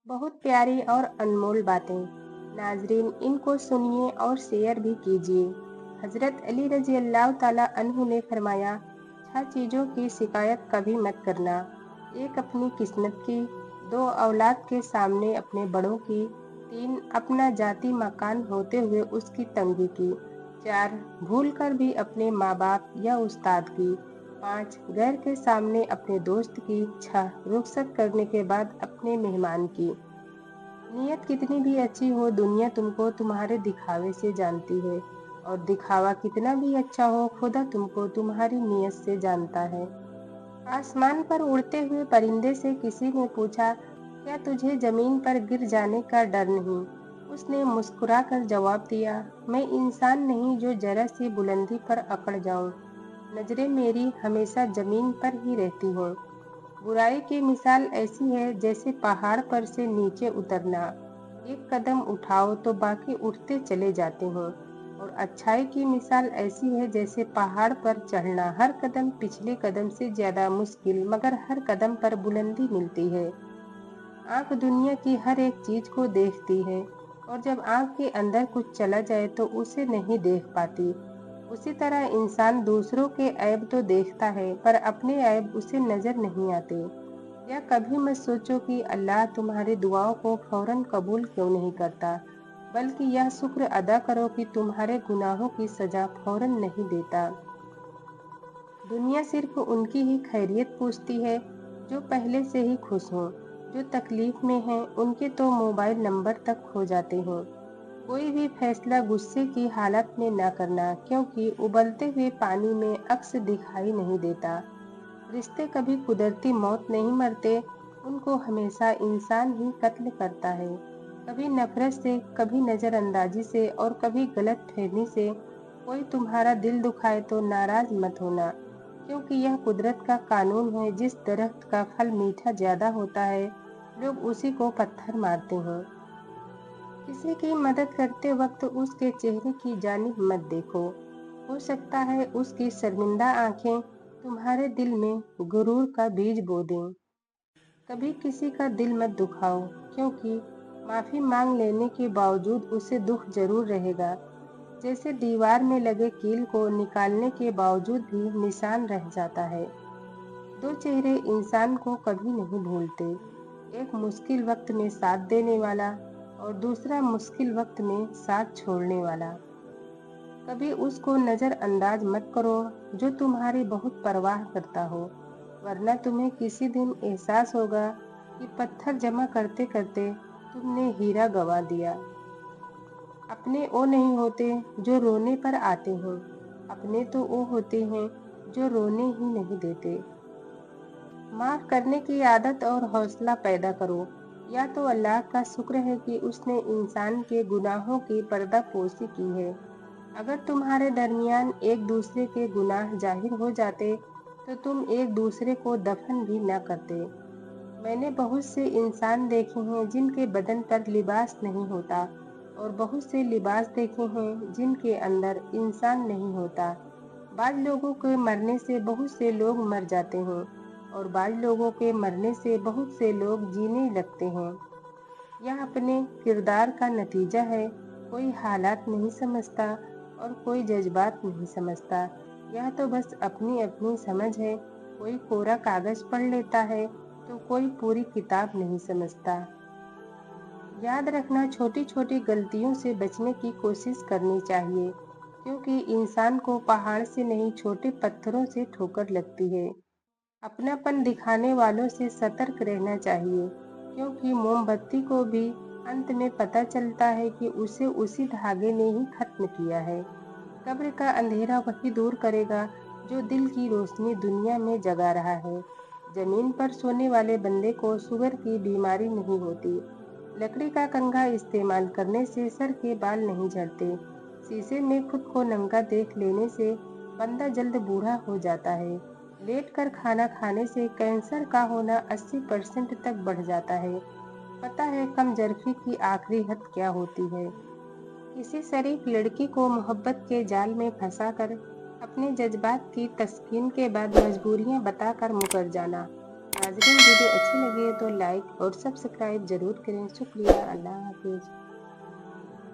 बहुत प्यारी और अनमोल बातें। नाजरीन, इनको सुनिए और शेयर भी कीजिए। हजरत अली रजी अल्लाह ताला अन्हु ने फरमाया, 6 चीज़ों की शिकायत कभी मत करना। एक, अपनी किस्मत की। 2, औलाद के सामने अपने बड़ों की। 3, अपना जाती मकान होते हुए उसकी तंगी की। 4, भूल कर भी अपने माँ बाप या उस्ताद की। 5, गैर के सामने अपने दोस्त की। 6, रुखसत करने के बाद अपने मेहमान की। नीयत कितनी भी अच्छी हो, दुनिया तुमको तुम्हारे दिखावे से जानती है, और दिखावा कितना भी अच्छा हो, खुदा तुमको तुम्हारी नीयत से जानता है। आसमान पर उड़ते हुए परिंदे से किसी ने पूछा, क्या तुझे जमीन पर गिर जाने का डर नहीं? उसने मुस्कुरा कर जवाब दिया, मैं इंसान नहीं जो जरा सी बुलंदी पर अकड़ जाऊं। नजरें मेरी हमेशा जमीन पर ही रहती हैं। बुराई की मिसाल ऐसी है जैसे पहाड़ पर से नीचे उतरना। एक कदम उठाओ तो बाकी उठते चले जाते हैं। और अच्छाई की मिसाल ऐसी है जैसे पहाड़ पर चढ़ना। हर कदम पिछले कदम से ज्यादा मुश्किल, मगर हर कदम पर बुलंदी मिलती है। आंख दुनिया की हर एक चीज को देखती है, और जब आंख के अंदर कुछ चला जाए तो उसे नहीं देख पाती। उसी तरह इंसान दूसरों के ऐब तो देखता है, पर अपने ऐब उसे नजर नहीं आते। या कभी मत सोचो कि अल्लाह तुम्हारी दुआओं को फौरन कबूल क्यों नहीं करता, बल्कि यह शुक्र अदा करो कि तुम्हारे गुनाहों की सजा फौरन नहीं देता। दुनिया सिर्फ उनकी ही खैरियत पूछती है जो पहले से ही खुश हों। जो तकलीफ में हैं उनके तो मोबाइल नंबर तक खो जाते हैं। कोई भी फैसला गुस्से की हालत में न करना, क्योंकि उबलते हुए पानी में अक्स दिखाई नहीं देता। रिश्ते कभी कुदरती मौत नहीं मरते, उनको हमेशा इंसान ही कत्ल करता है। कभी नफरत से, कभी नजरअंदाजी से, और कभी गलत फहमी से। कोई तुम्हारा दिल दुखाए तो नाराज मत होना, क्योंकि यह कुदरत का कानून है। जिस दरख्त का फल मीठा ज्यादा होता है, लोग उसी को पत्थर मारते हैं। किसी की मदद करते वक्त उसके चेहरे की जानिब मत देखो। हो सकता है उसकी शर्मिंदा आंखें तुम्हारे दिल में गुरूर का बीज बो दें। कभी किसी का दिल मत दुखाओ, क्योंकि माफी मांग लेने के बावजूद उसे दुख जरूर रहेगा। जैसे दीवार में लगे कील को निकालने के बावजूद भी निशान रह जाता है। दो चेहरे इंसान को कभी नहीं भूलते। एक मुश्किल वक्त में साथ देने वाला, और दूसरा मुश्किल वक्त में साथ छोड़ने वाला। कभी उसको नज़रअंदाज मत करो जो तुम्हारी बहुत परवाह करता हो, वरना तुम्हें किसी दिन एहसास होगा कि पत्थर जमा करते करते तुमने हीरा गंवा दिया। अपने वो नहीं होते जो रोने पर आते हैं, अपने तो वो होते हैं जो रोने ही नहीं देते। माफ करने की आदत और हौसला पैदा करो। या तो अल्लाह का शुक्र है कि उसने इंसान के गुनाहों की पर्दापोशी की है। अगर तुम्हारे दरमियान एक दूसरे के गुनाह जाहिर हो जाते तो तुम एक दूसरे को दफन भी न करते। मैंने बहुत से इंसान देखे हैं जिनके बदन पर लिबास नहीं होता, और बहुत से लिबास देखे हैं जिनके अंदर इंसान नहीं होता। बाज लोगों के मरने से बहुत से लोग मर जाते हैं, और बाज लोगों के मरने से बहुत से लोग जीने लगते हैं। यह अपने किरदार का नतीजा है। कोई हालात नहीं समझता और कोई जज्बात नहीं समझता। यह तो बस अपनी अपनी समझ है। कोई कोरा कागज पढ़ लेता है तो कोई पूरी किताब नहीं समझता। याद रखना, छोटी छोटी गलतियों से बचने की कोशिश करनी चाहिए, क्योंकि इंसान को पहाड़ से नहीं छोटे पत्थरों से ठोकर लगती है। अपनापन दिखाने वालों से सतर्क रहना चाहिए, क्योंकि मोमबत्ती को भी अंत में पता चलता है कि उसे उसी धागे ने ही खत्म किया है। कब्र का अंधेरा वही दूर करेगा जो दिल की रोशनी दुनिया में जगा रहा है। जमीन पर सोने वाले बंदे को शुगर की बीमारी नहीं होती। लकड़ी का कंघा इस्तेमाल करने से सर के बाल नहीं झड़ते। शीशे में खुद को नंगा देख लेने से बंदा जल्द बूढ़ा हो जाता है। लेट कर खाना खाने से कैंसर का होना 80% तक बढ़ जाता है। पता है कमजोरी की आखिरी हद क्या होती है? किसी शरीफ लड़की को मोहब्बत के जाल में फंसाकर अपने जज्बात की तस्कीन के बाद मजबूरियां बताकर मुकर जाना। ناظرین ویڈیو اچھی لگے تو لائک اور سبسکرائب ضرور کریں۔ شکریہ، اللہ حافظ۔